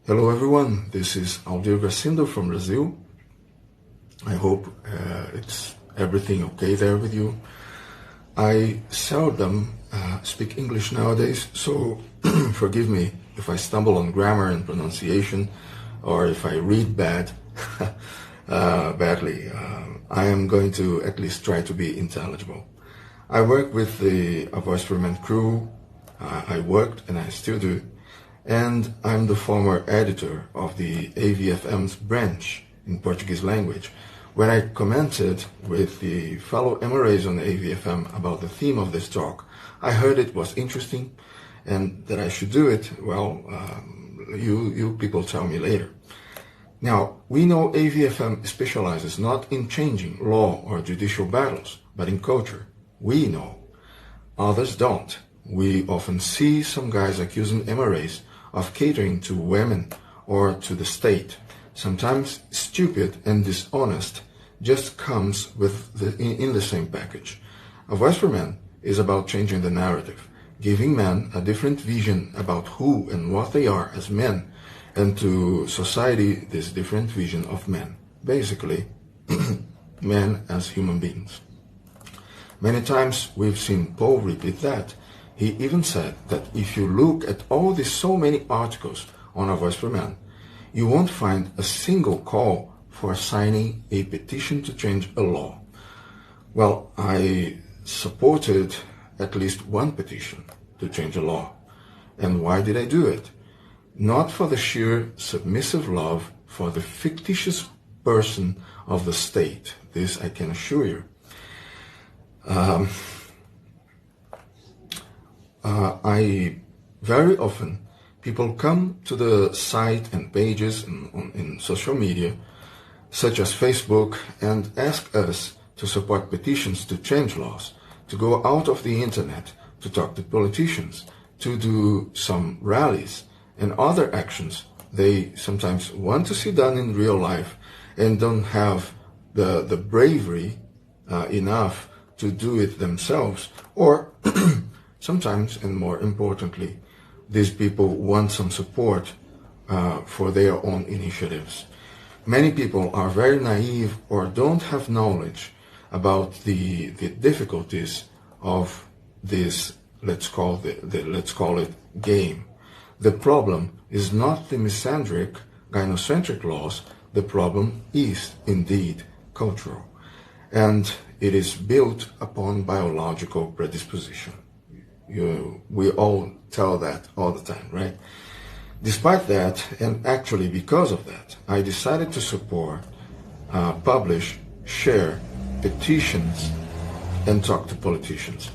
Hello everyone, this is Aldir Gracindo from Brazil. I hope it's everything okay there with you. I seldom speak English nowadays, so forgive me if I stumble on grammar and pronunciation, or if I read badly. I am going to at least try to be intelligible. I work with the A Voice for Men crew. I worked and I still do. And I'm the former editor of the AVFM's branch in Portuguese language. When I commented with the fellow MRAs on AVFM about the theme of this talk, I heard it was interesting and that I should do it. Well, you people tell me later. Now, we know AVFM specializes not in changing law or judicial battles, but in culture. We know. Others don't. We often see some guys accusing MRAs of catering to women or to the state. Sometimes stupid and dishonest just comes in the same package. A Voice for Men is about changing the narrative, giving men a different vision about who and what they are as men, and to society this different vision of men. Basically, men as human beings. Many times we've seen Paul repeat that. He even said that if you look at all these so many articles on A Voice for Men, you won't find a single call for signing a petition to change a law. Well, I supported at least one petition to change a law. And why did I do it? Not for the sheer submissive love for the fictitious person of the state. This I can assure you. Very often, people come to the site and pages in social media, such as Facebook, and ask us to support petitions to change laws, to go out of the internet, to talk to politicians, to do some rallies and other actions they sometimes want to see done in real life and don't have the bravery enough to do it themselves, or sometimes, and more importantly, these people want some support for their own initiatives. Many people are very naive or don't have knowledge about the difficulties of this, let's call it game. The problem is not the misandric, gynocentric laws. The problem is indeed cultural, and it is built upon biological predisposition. We all tell that all the time, right? Despite that, and actually because of that, I decided to support, publish, share petitions, and talk to politicians.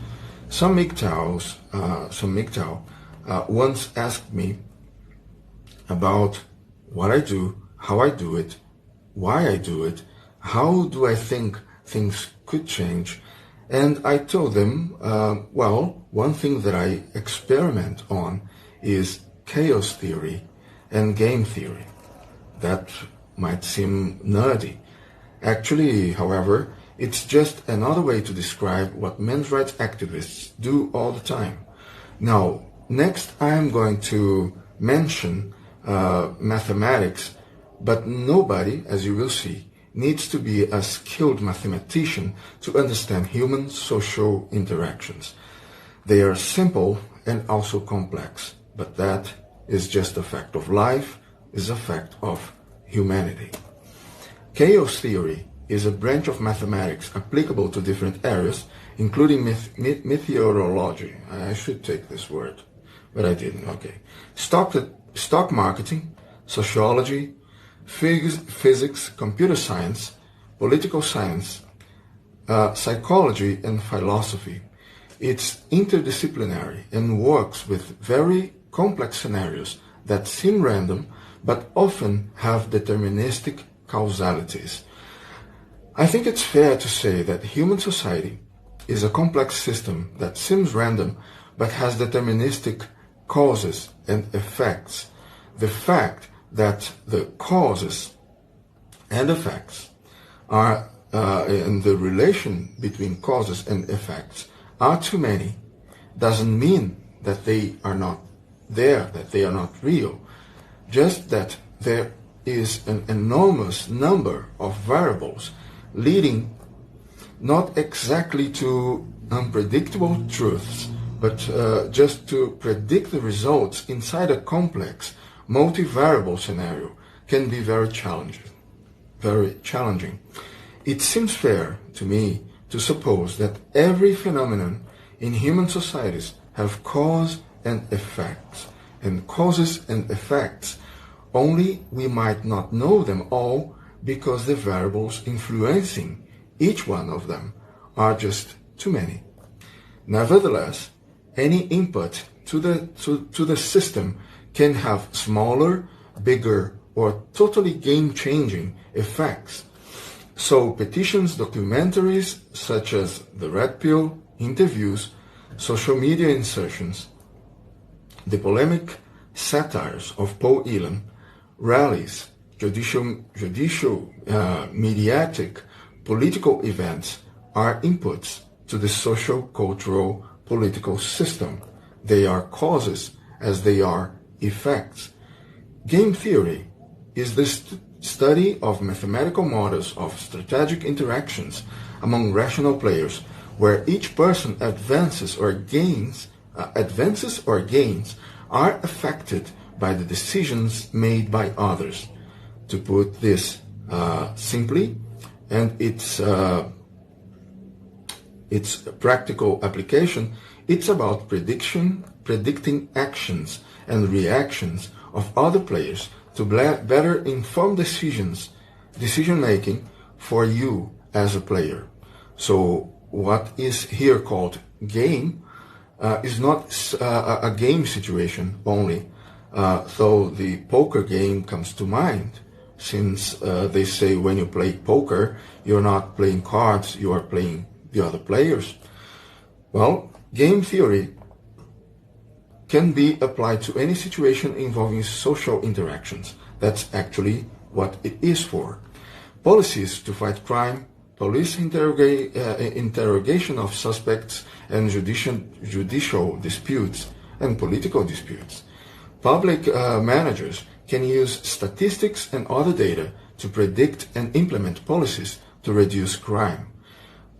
Some MGTOW once asked me about what I do, how I do it, why I do it, how do I think things could change. And I told them, well, one thing that I experiment on is chaos theory and game theory. That might seem nerdy. Actually, however, it's just another way to describe what men's rights activists do all the time. Now, next I am going to mention mathematics, but nobody, as you will see, needs to be a skilled mathematician to understand human social interactions. They are simple and also complex, but that is just a fact of life, is a fact of humanity. Chaos theory is a branch of mathematics applicable to different areas, including meteorology. I should take this word, but I didn't. Okay. Stock marketing, sociology, physics, computer science, political science, psychology, and philosophy. It's interdisciplinary and works with very complex scenarios that seem random but often have deterministic causalities. I think it's fair to say that human society is a complex system that seems random but has deterministic causes and effects. The fact that the causes and effects are, and the relation between causes and effects are too many, doesn't mean that they are not there, that they are not real. just that there is an enormous number of variables leading not exactly to unpredictable truths, but just to predict the results inside a complex, multivariable scenario can be very challenging. It seems fair to me to suppose that every phenomenon in human societies have cause and effects, and causes and effects, only we might not know them all because the variables influencing each one of them are just too many. Nevertheless, any input to the system can have smaller, bigger, or totally game-changing effects. So petitions, documentaries such as the Red Pill, interviews, social media insertions, the polemic satires of Paul Elam, rallies, judicial, mediatic, political events are inputs to the social, cultural, political system. They are causes as they are effects. Game theory is the study of mathematical models of strategic interactions among rational players, where each person advances or gains are affected by the decisions made by others. To put this simply, and its practical application, it's about predicting actions and reactions of other players to better inform decision-making for you as a player. So what is here called game is not a game situation only, though the poker game comes to mind, since they say when you play poker, you're not playing cards, you are playing the other players. Well, game theory can be applied to any situation involving social interactions. That's actually what it is for. Policies to fight crime, police interrogation of suspects, and judicial disputes and political disputes. Public managers can use statistics and other data to predict and implement policies to reduce crime.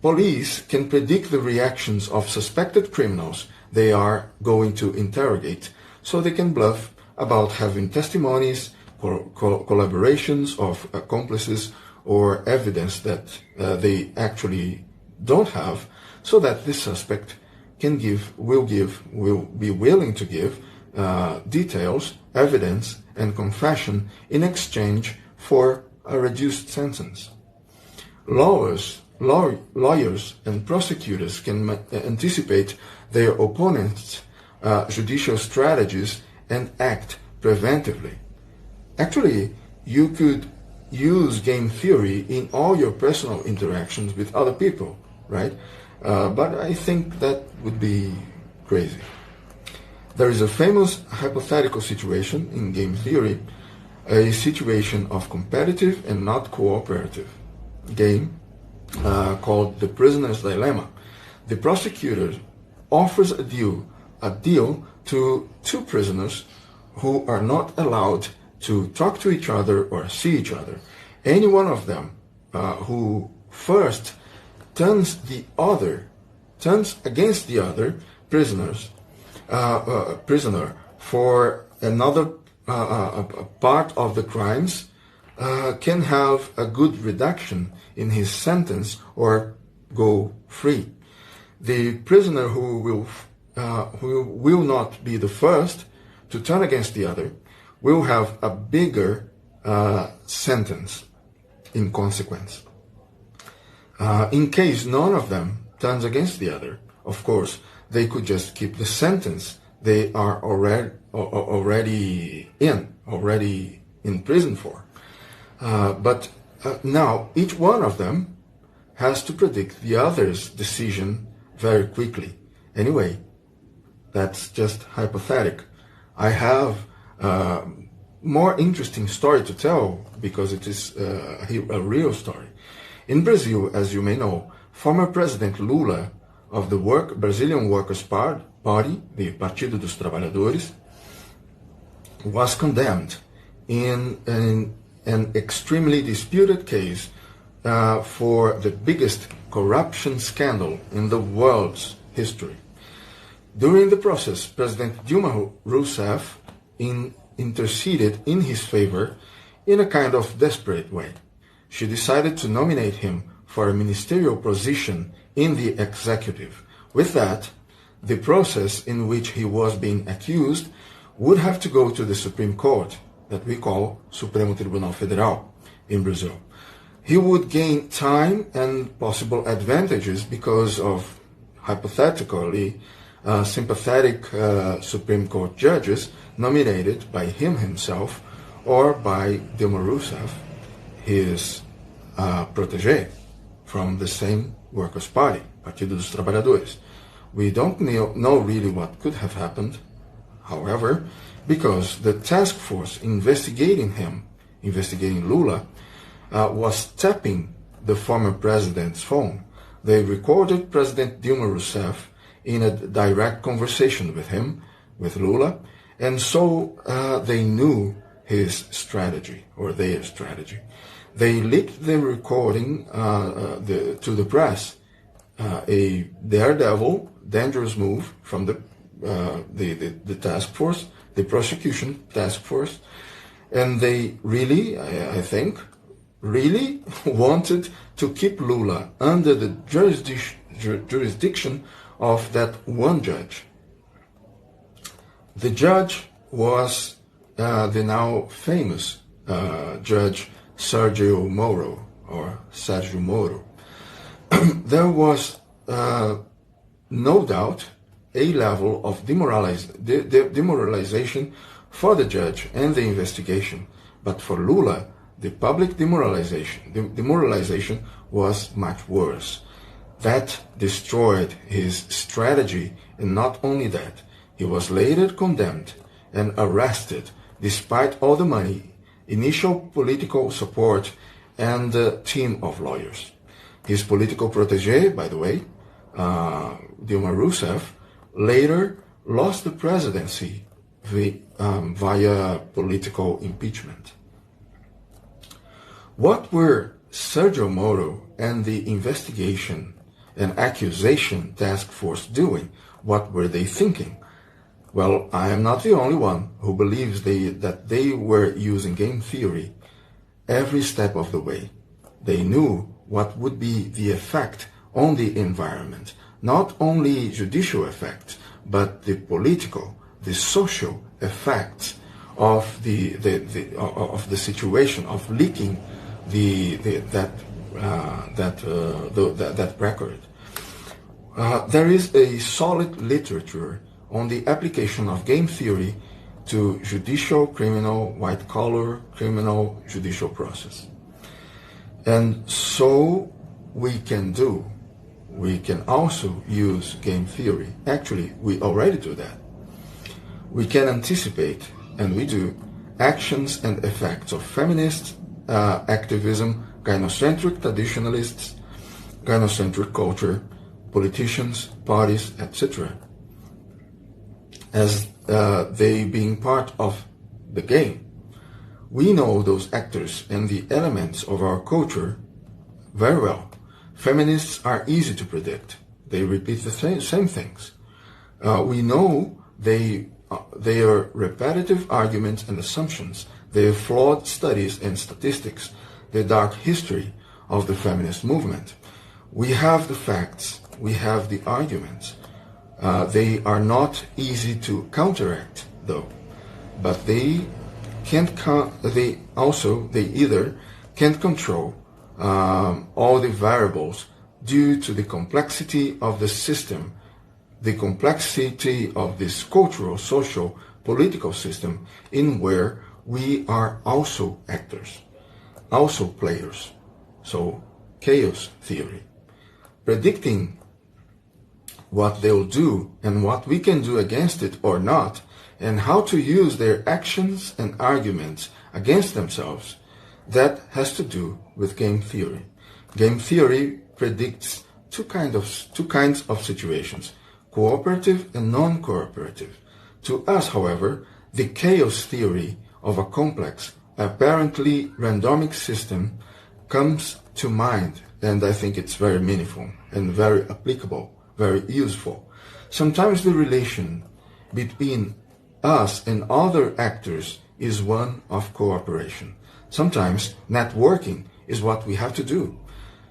Police can predict the reactions of suspected criminals they are going to interrogate, so they can bluff about having testimonies, collaborations of accomplices, or evidence that they actually don't have, so that the suspect will be willing to give details, evidence, and confession in exchange for a reduced sentence. Lawyers and prosecutors can anticipate their opponents' judicial strategies and act preventively. Actually, you could use game theory in all your personal interactions with other people, right? But I think that would be crazy. There is a famous hypothetical situation in game theory, a situation of competitive and not cooperative game called the prisoner's dilemma. The prosecutor offers a deal to two prisoners who are not allowed to talk to each other or see each other. Any one of them who first turns against the other prisoner for another part of the crimes can have a good reduction in his sentence or go free. The prisoner who will not be the first to turn against the other will have a bigger sentence in consequence. In case none of them turns against the other, of course, they could just keep the sentence they are already in prison for. But now each one of them has to predict the other's decision very quickly. Anyway, that's just hypothetical. I have a more interesting story to tell because it is a real story. In Brazil, as you may know, former President Lula of the Brazilian Workers' Party, the Partido dos Trabalhadores, was condemned in an extremely disputed case for the biggest corruption scandal in the world's history. During the process, President Dilma Rousseff interceded in his favor in a kind of desperate way. She decided to nominate him for a ministerial position in the executive. With that, the process in which he was being accused would have to go to the Supreme Court, that we call Supremo Tribunal Federal in Brazil. He would gain time and possible advantages because of hypothetically sympathetic Supreme Court judges nominated by him himself or by Dilma Rousseff, his protégé from the same Workers' Party, Partido dos Trabalhadores. We don't know really what could have happened, however, because the task force investigating Lula, was tapping the former president's phone. They recorded President Dilma Rousseff in a direct conversation with him, with Lula, and so they knew his strategy, or their strategy. They leaked the recording to the press, a daredevil, dangerous move from the task force, the prosecution task force, and they really, I think, really wanted to keep Lula under the jurisdiction of that one judge. The judge was the now famous Judge Sergio Moro, or Sergio Moro. There was no doubt a level of demoralization for the judge and the investigation, but for Lula, the public demoralization was much worse. That destroyed his strategy, and not only that, he was later condemned and arrested despite all the money, initial political support, and a team of lawyers. His political protégé, by the way, Dilma Rousseff, later lost the presidency via political impeachment. What were Sergio Moro and the investigation and accusation task force doing? What were they thinking? Well, I am not the only one who believes that they were using game theory every step of the way. They knew what would be the effect on the environment, not only judicial effects, but the political, the social effects of the situation of leaking that record. There is a solid literature on the application of game theory to judicial, criminal, white-collar, criminal judicial process. And so we can also use game theory. Actually, we already do that. We can anticipate, and we do, actions and effects of feminist activism, gynocentric traditionalists, gynocentric culture, politicians, parties, etc., as they being part of the game. We know those actors and the elements of our culture very well. Feminists are easy to predict. They repeat the same things. We know they are repetitive arguments and assumptions. They are flawed studies and statistics. The dark history of the feminist movement. We have the facts. We have the arguments. They are not easy to counteract, though. But they either can't control all the variables due to the complexity of the system, the complexity of this cultural, social, political system in where we are also actors, also players. So, chaos theory. Predicting what they'll do and what we can do against it or not, and how to use their actions and arguments against themselves, that has to do with game theory. Game theory predicts two kinds of situations, cooperative and non-cooperative. To us, however, the chaos theory of a complex, apparently randomic system comes to mind, and I think it's very meaningful and very applicable, very useful. Sometimes the relation between us and other actors is one of cooperation. Sometimes networking is what we have to do.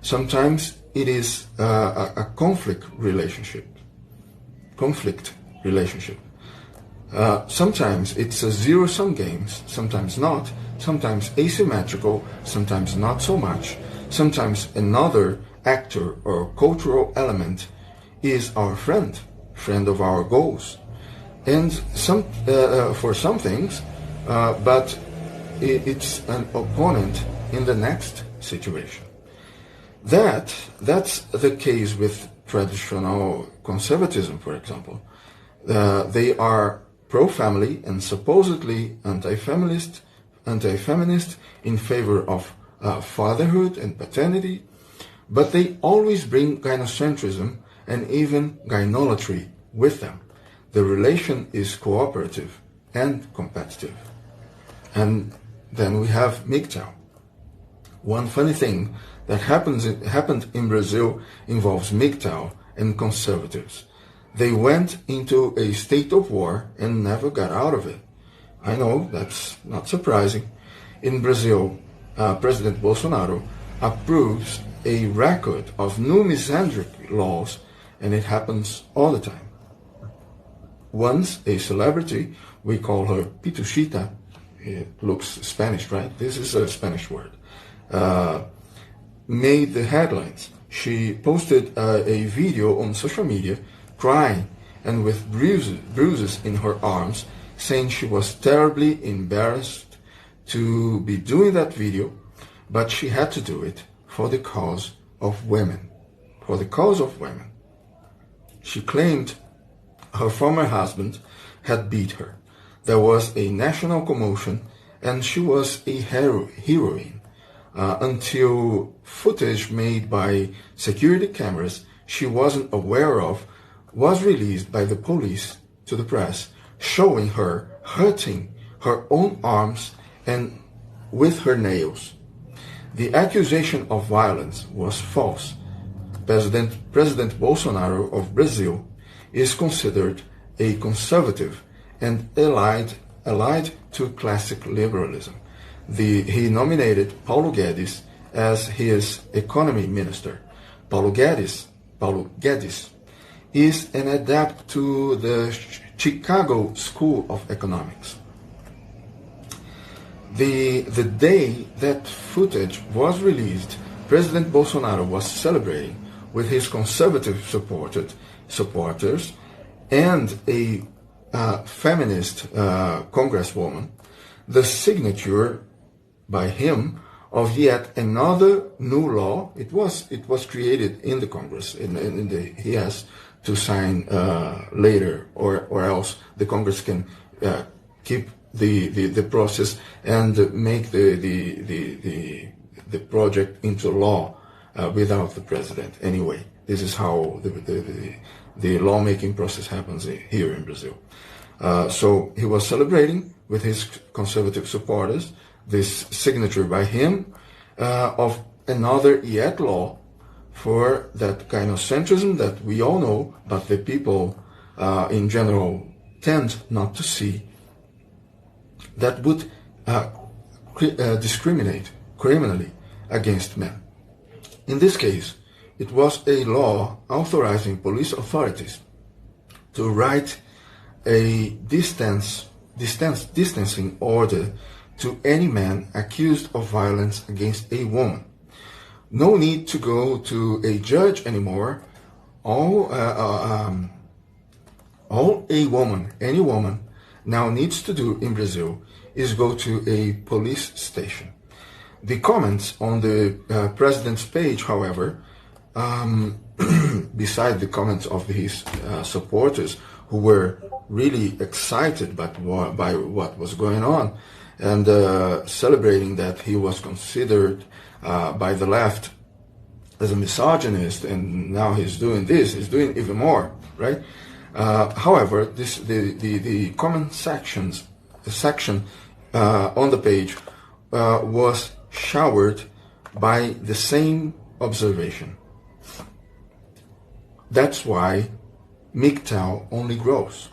Sometimes it is a conflict relationship. Sometimes it's a zero-sum game, sometimes not, sometimes asymmetrical, sometimes not so much. Sometimes another actor or cultural element is our friend of our goals. And for some things, but it's an opponent in the next situation. That's the case with traditional conservatism, for example. They are pro-family and supposedly anti-feminist in favor of fatherhood and paternity, but they always bring gynocentrism and even gynolatry with them. The relation is cooperative and competitive. And then we have MGTOW. One funny thing that happened in Brazil involves MGTOW and conservatives. They went into a state of war and never got out of it. I know, that's not surprising. In Brazil, President Bolsonaro approves a record of new misandric laws, and it happens all the time. Once a celebrity, we call her Pituchita, it looks Spanish, right? This is a Spanish word, made the headlines. She posted a video on social media crying and with bruises in her arms, saying she was terribly embarrassed to be doing that video, but she had to do it for the cause of women. For the cause of women. She claimed her former husband had beat her. There was a national commotion and she was a heroine until footage made by security cameras she wasn't aware of was released by the police to the press, showing her hurting her own arms and with her nails. The accusation of violence was false. President Bolsonaro of Brazil is considered a conservative and allied to classic liberalism. He nominated Paulo Guedes as his economy minister. Paulo Guedes is an adept to the Chicago School of Economics. The day that footage was released, President Bolsonaro was celebrating with his conservative supporters and a feminist congresswoman the signature by him of yet another new law. It was created in the Congress, he has to sign later, or else the Congress can keep the process and make the project into law without the president. Anyway, this is how the lawmaking process happens here in Brazil. So he was celebrating with his conservative supporters this signature by him of another yet law for that gynocentrism that we all know, but the people in general tend not to see, that would discriminate criminally against men. In this case, it was a law authorizing police authorities to write a distancing order to any man accused of violence against a woman. No need to go to a judge anymore. Any woman now needs to do in Brazil is go to a police station. The comments on the president's page, however, beside the comments of his supporters who were really excited by what was going on and celebrating that he was considered by the left as a misogynist, and now he's doing this, he's doing even more, right? However, the comment section on the page was showered by the same observation. That's why MGTOW only grows.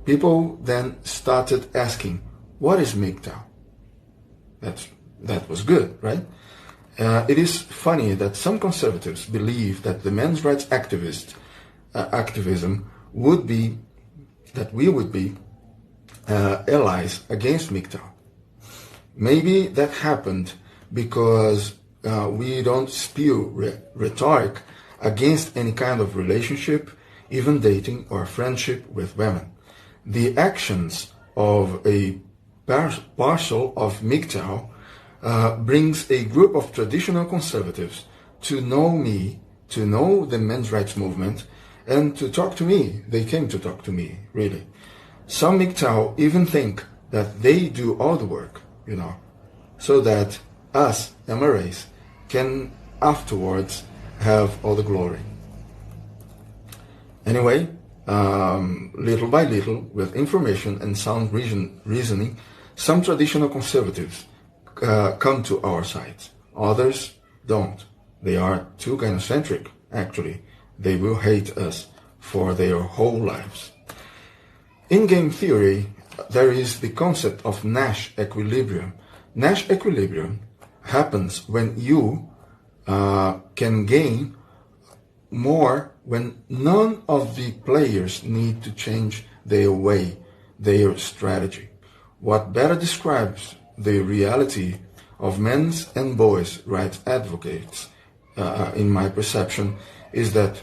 People then started asking, what is MGTOW? That was good, right? It is funny that some conservatives believe that the men's rights activism would be, that we would be allies against MGTOW. Maybe that happened because we don't spew rhetoric against any kind of relationship, even dating or friendship with women. The actions of a parcel of MGTOW brings a group of traditional conservatives to know me, to know the men's rights movement, and to talk to me. They came to talk to me, really. Some MGTOW even think that they do all the work, so that us, MRAs, can afterwards have all the glory. Anyway, little by little, with information and sound reasoning, some traditional conservatives come to our side. Others don't. They are too gynocentric, actually. They will hate us for their whole lives. In game theory, there is the concept of Nash equilibrium. Nash equilibrium happens when you can gain more when none of the players need to change their way, their strategy. What better describes the reality of men's and boys' rights advocates, in my perception, is that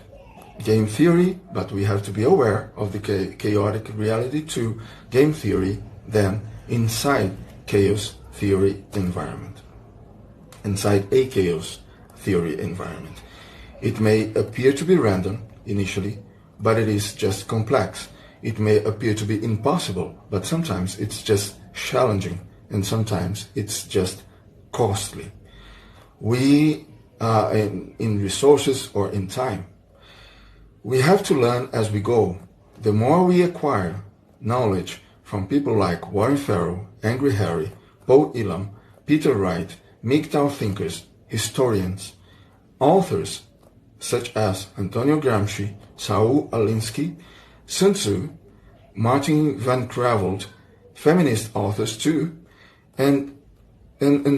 game theory, but we have to be aware of the chaotic reality to game theory, then inside chaos theory environment, inside a chaos theory environment. It may appear to be random initially, but it is just complex. It may appear to be impossible, but sometimes it's just challenging, and sometimes it's just costly. We, in resources or in time, we have to learn as we go. The more we acquire knowledge from people like Warren Farrell, Angry Harry, Paul Elam, Peter Wright, MGTOW thinkers, historians, authors such as Antonio Gramsci, Saul Alinsky, Sun Tzu, Martin van Creveld, feminist authors too, and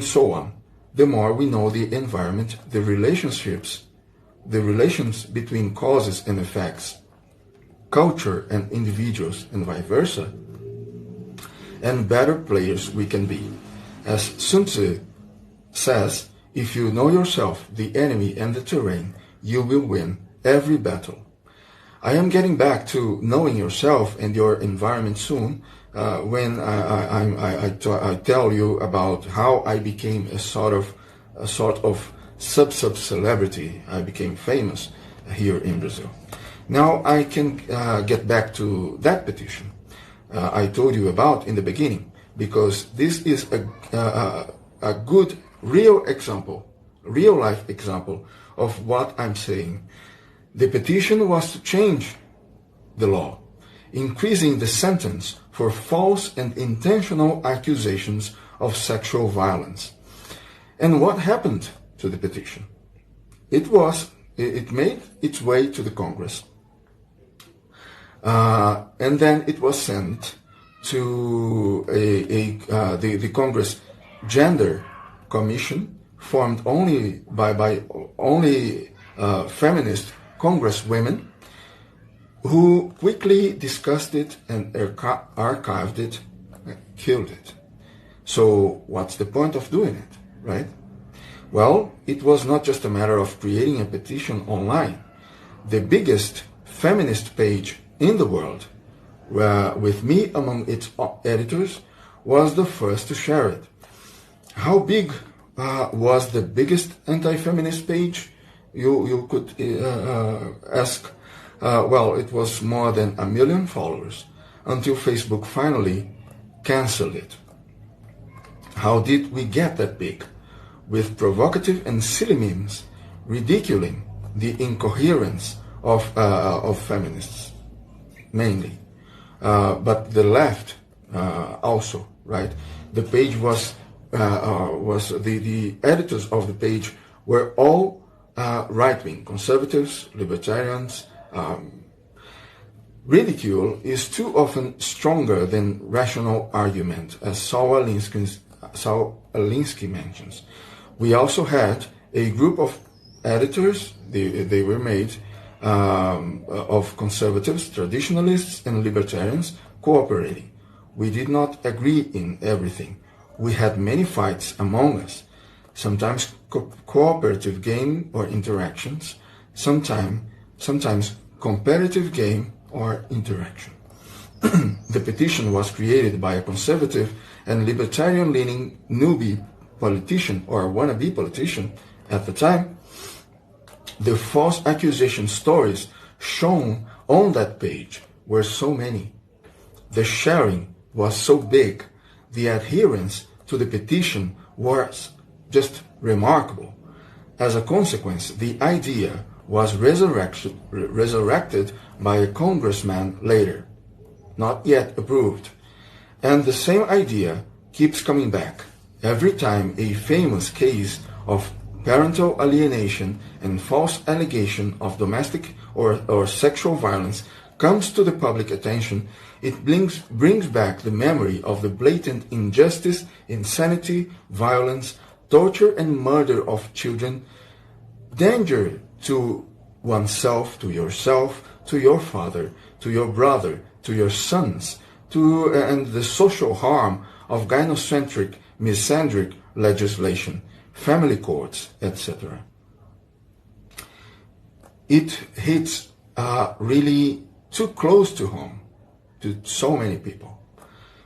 so on. The more we know the environment, the relationships, the relations between causes and effects, culture and individuals, and vice versa, and better players we can be. As Sun Tzu says, if you know yourself, the enemy, and the terrain, you will win every battle. I am getting back to knowing yourself and your environment soon, when I tell you about how I became a sort of sub-celebrity. I became famous here in Brazil. Now I can get back to that petition I told you about in the beginning, because this is a good real life example of what I'm saying. The petition was to change the law, increasing the sentence for false and intentional accusations of sexual violence. And what happened to the petition? It made its way to the Congress, and then it was sent to the Congress Gender Commission, formed only by feminist congresswomen, who quickly discussed it and archived it, killed it. So what's the point of doing it, right? Well, it was not just a matter of creating a petition online. The biggest feminist page in the world, with me among its editors, was the first to share it. How big was the biggest anti-feminist page? You could ask. Well, it was more than 1 million followers, until Facebook finally canceled it. How did we get that big? With provocative and silly memes ridiculing the incoherence of feminists, mainly, but the left also, right? The page was the editors of the page were all right-wing, conservatives, libertarians. Ridicule is too often stronger than rational argument, as Saul Alinsky mentions. We also had a group of editors, they were made of conservatives, traditionalists, and libertarians cooperating. We did not agree in everything. We had many fights among us, sometimes cooperative game or interactions, sometimes competitive game or interaction. The petition was created by a conservative and libertarian-leaning newbie politician or wannabe politician at the time. The false accusation stories shown on that page were so many. The sharing was so big. The adherence to the petition was just remarkable. As a consequence, the idea was resurrected by a congressman later, not yet approved. And the same idea keeps coming back every time a famous case of parental alienation and false allegation of domestic or sexual violence comes to the public attention. It brings back the memory of the blatant injustice, insanity, violence, torture and murder of children, danger to oneself, to yourself, to your father, to your brother, to your sons, and the social harm of gynocentric, misandric legislation, family courts, etc. It hits really too close to home to so many people.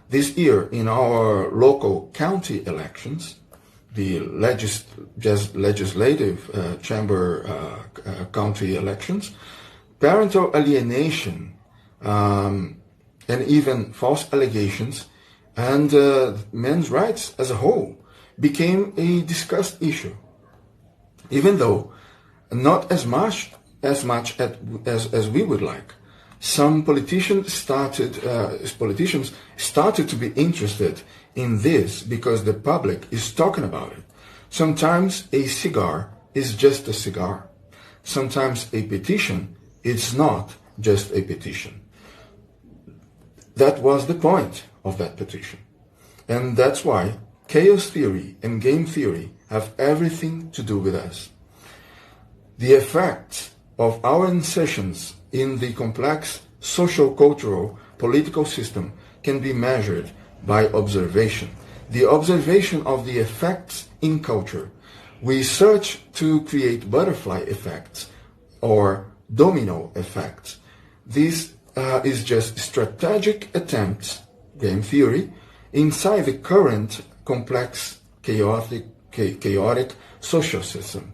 This year, in our local county elections, the legislative chamber county elections, parental alienation and even false allegations and men's rights as a whole became a discussed issue, even though not as much as we would like. Some politicians started to be interested in this because the public is talking about it. Sometimes a cigar is just a cigar. Sometimes a petition is not just a petition. That was the point of that petition. And that's why chaos theory and game theory have everything to do with us. The effects of our insertions in the complex social, cultural, political system can be measured by observation. The observation of the effects in culture. We search to create butterfly effects or domino effects. This is just strategic attempts, game theory, inside the current complex, chaotic social system,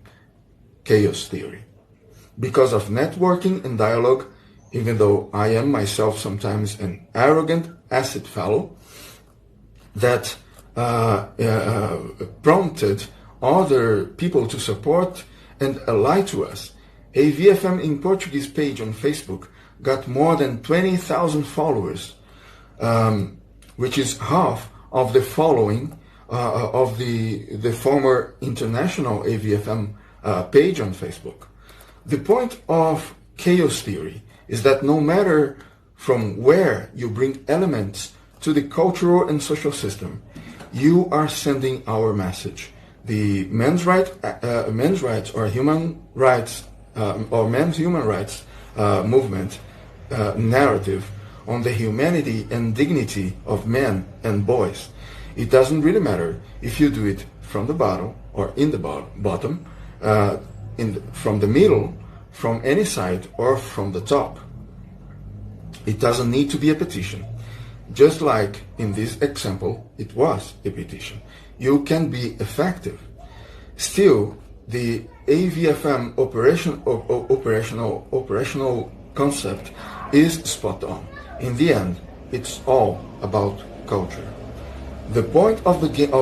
chaos theory. Because of networking and dialogue, even though I am myself sometimes an arrogant acid fellow, that prompted other people to support and ally to us. A VFM in Portuguese page on Facebook got more than 20,000 followers, which is half of the following of the former international AVFM page on Facebook. The point of chaos theory is that no matter from where you bring elements to the cultural and social system, you are sending our message. The men's rights or human rights or men's human rights movement narrative on the humanity and dignity of men and boys. It doesn't really matter if you do it from the bottom or in the bottom, from the middle, from any side, or from the top. It doesn't need to be a petition. Just like in this example, it was a petition. You can be effective. Still, the AVFM operational concept is spot on. In the end, it's all about culture. The point of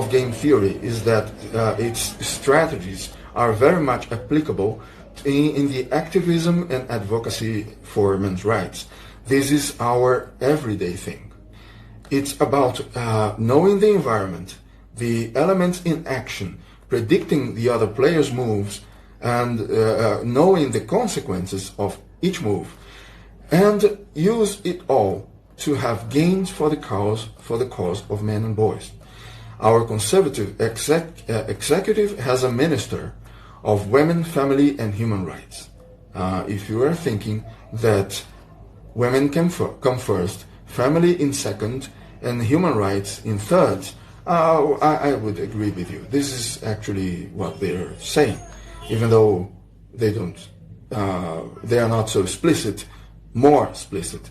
game theory is that its strategies are very much applicable in the activism and advocacy for men's rights. This is our everyday thing. It's about knowing the environment, the elements in action, predicting the other player's moves, and knowing the consequences of each move, and use it all to have gains for the cause of men and boys. Our conservative executive has a minister of women, family, and human rights. If you are thinking that women come first, family in second, and human rights in third, I would agree with you. This is actually what they're saying, even though they don't. They are not so explicit, more explicit.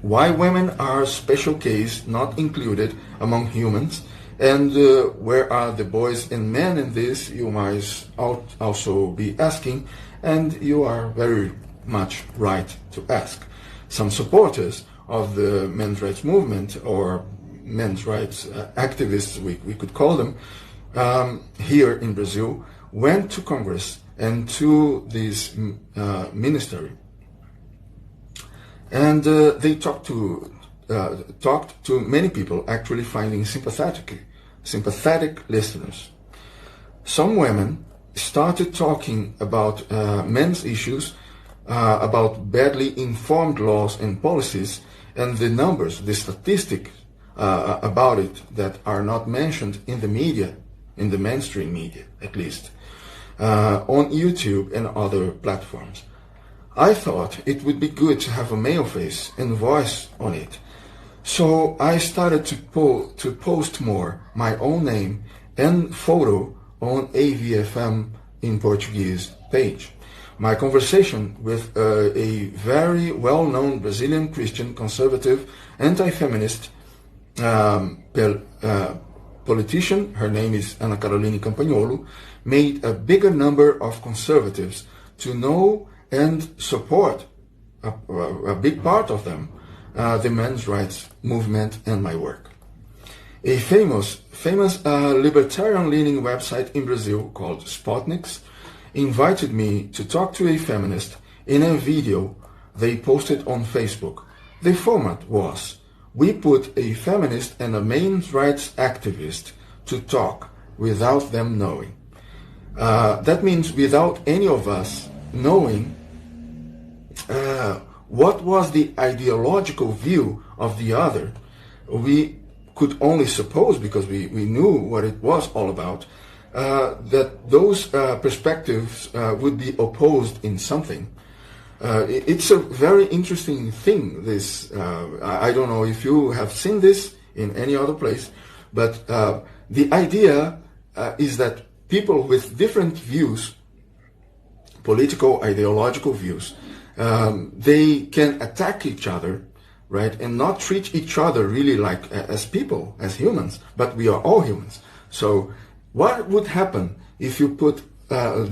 Why women are special case, not included among humans, and where are the boys and men in this, you might also be asking, and you are very much right to ask. Some supporters of the men's rights movement, or men's rights activists, we could call them, here in Brazil, went to Congress and to this ministry. And they talked to many people, actually finding sympathetic listeners. Some women started talking about men's issues, about badly informed laws and policies, and the numbers, the statistics about it that are not mentioned in the media, in the mainstream media at least, on YouTube and other platforms. I thought it would be good to have a male face and voice on it. So I started to post more my own name and photo on AVFM in Portuguese page. My conversation with a very well-known Brazilian Christian conservative anti-feminist politician, her name is Ana Caroline Campagnolo, made a bigger number of conservatives to know and support, a big part of them, the men's rights movement and my work. A famous libertarian-leaning website in Brazil called Spotniks invited me to talk to a feminist in a video they posted on Facebook. The format was, we put a feminist and a men's rights activist to talk without them knowing. That means without any of us knowing what was the ideological view of the other. We could only suppose, because we knew what it was all about, that those perspectives would be opposed in something. It's a very interesting thing, this. I don't know if you have seen this in any other place, but the idea is that people with different views, political, ideological views, they can attack each other, right, and not treat each other really like as people, as humans, but we are all humans. So what would happen if you put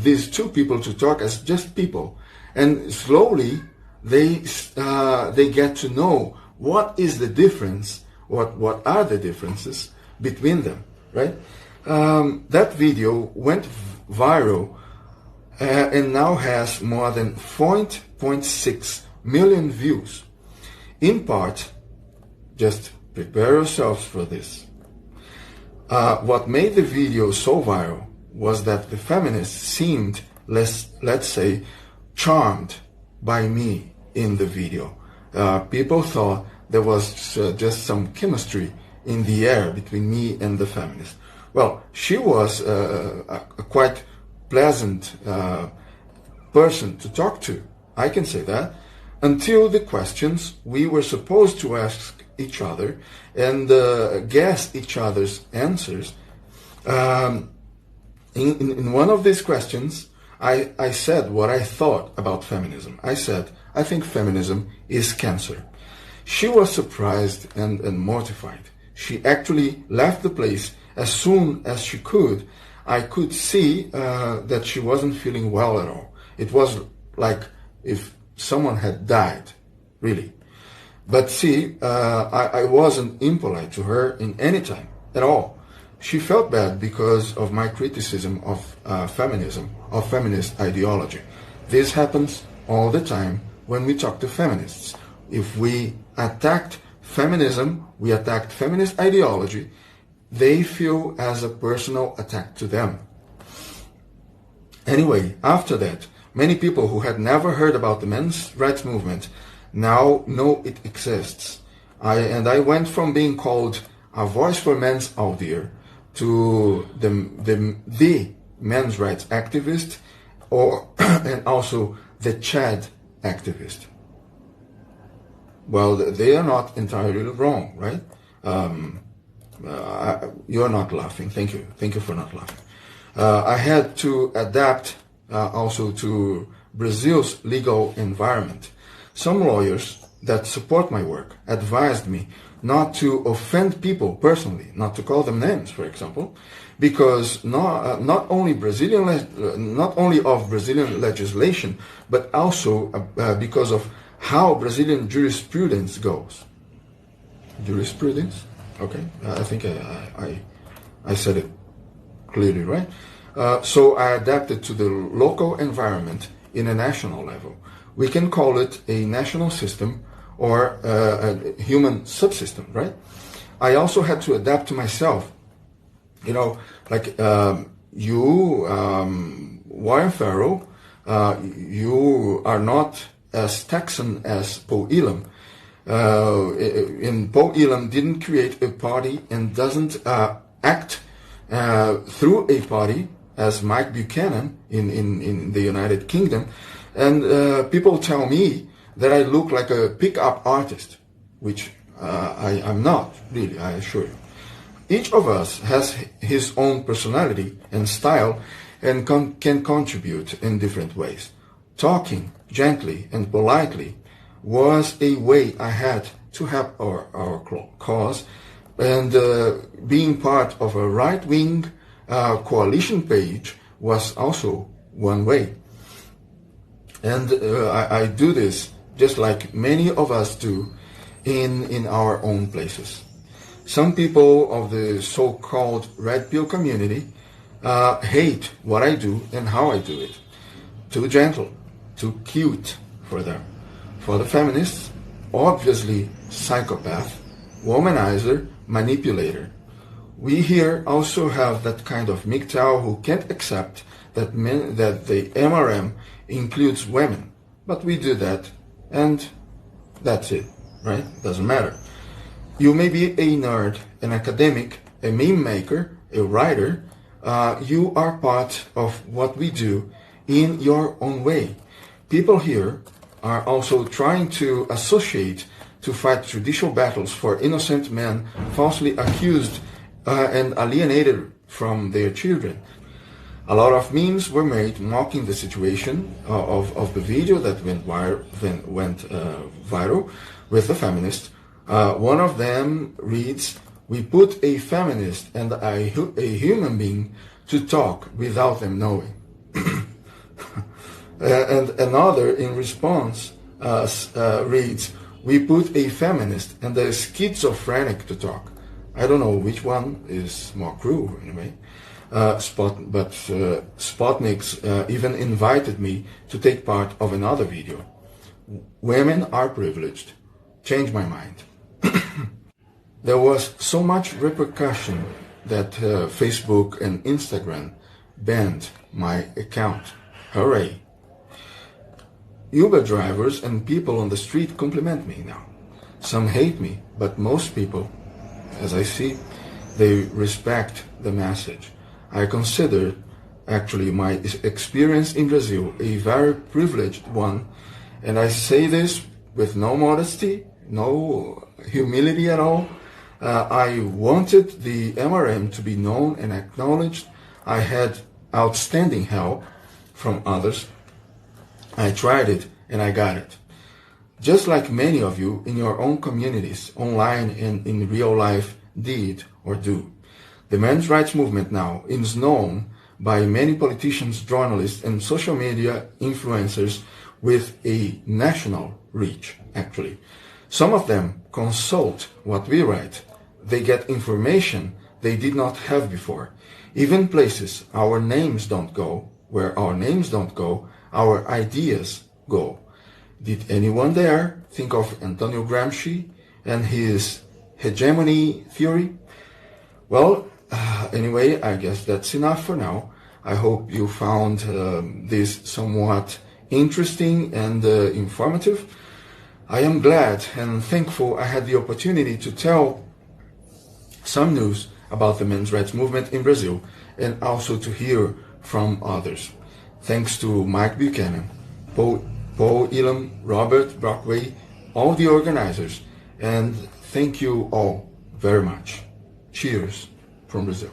these two people to talk as just people, and slowly they get to know what is the difference, what are the differences between them, right? That video went viral and now has more than 4.6 million views. In part, just prepare yourselves for this. What made the video so viral was that the feminists seemed, let's say, charmed by me in the video. People thought there was just some chemistry in the air between me and the feminist. Well, she was a quite pleasant person to talk to, I can say that, until the questions we were supposed to ask each other and guess each other's answers. In one of these questions, I said what I thought about feminism. I said, I think feminism is cancer. She was surprised and mortified. She actually left the place as soon as she could. I could see that she wasn't feeling well at all. It was like if someone had died, really. But see, I wasn't impolite to her in any time at all. She felt bad because of my criticism of feminism, of feminist ideology. This happens all the time when we talk to feminists. If we attacked feminism, we attacked feminist ideology, they feel as a personal attack to them. Anyway, after that, many people who had never heard about the men's rights movement now know it exists. I went from being called a voice for men's Aldir to the men's rights activist, and also the Chad activist. Well, they are not entirely wrong, right? You're not laughing. Thank you. Thank you for not laughing. I had to adapt also to Brazil's legal environment. Some lawyers that support my work advised me not to offend people personally, not to call them names, for example, because not only of Brazilian legislation, but also because of how Brazilian jurisprudence goes. Jurisprudence? Okay, I think I said it clearly, right? So I adapted to the local environment in a national level. We can call it a national system or a human subsystem, right? I also had to adapt to myself. You know, like Warren Farrell, you are not as Texan as Paul Elam. And Paul Elam didn't create a party and doesn't act through a party as Mike Buchanan in the United Kingdom. And people tell me that I look like a pickup artist, which I'm not, really, I assure you. Each of us has his own personality and style and can contribute in different ways. Talking gently and politely was a way I had to help our cause, and being part of a right-wing coalition page was also one way. And I do this just like many of us do in our own places. Some people of the so-called red pill community hate what I do and how I do it. Too gentle, too cute for them. For the feminists, obviously psychopath, womanizer, manipulator. We here also have that kind of MGTOW who can't accept that the MRM includes women. But we do that, and that's it, right? Doesn't matter. You may be a nerd, an academic, a meme maker, a writer. You are part of what we do in your own way. People here are also trying to associate to fight judicial battles for innocent men falsely accused and alienated from their children. A lot of memes were made mocking the situation of the video that went viral with the feminists. One of them reads, "We put a feminist and a human being to talk without them knowing." And another in response reads, "We put a feminist and a schizophrenic to talk." I don't know which one is more cruel, anyway. Spotniks even invited me to take part of another video. Women are privileged. Change my mind. There was so much repercussion that Facebook and Instagram banned my account. Hooray! Uber drivers and people on the street compliment me now. Some hate me, but most people, as I see, they respect the message. I consider actually my experience in Brazil a very privileged one, and I say this with no modesty, no humility at all. I wanted the MRM to be known and acknowledged. I had outstanding help from others. I tried it and I got it. Just like many of you in your own communities, online and in real life, did or do. The men's rights movement now is known by many politicians, journalists, and social media influencers with a national reach, actually. Some of them consult what we write. They get information they did not have before. Even places our names don't go, where our names don't go, our ideas go. Did anyone there think of Antonio Gramsci and his hegemony theory? Well, anyway, I guess that's enough for now. I hope you found this somewhat interesting and informative. I am glad and thankful I had the opportunity to tell some news about the men's rights movement in Brazil and also to hear from others. Thanks to Mike Buchanan, Paul Elam, Robert Brockway, all the organizers, and thank you all very much. Cheers from Brazil.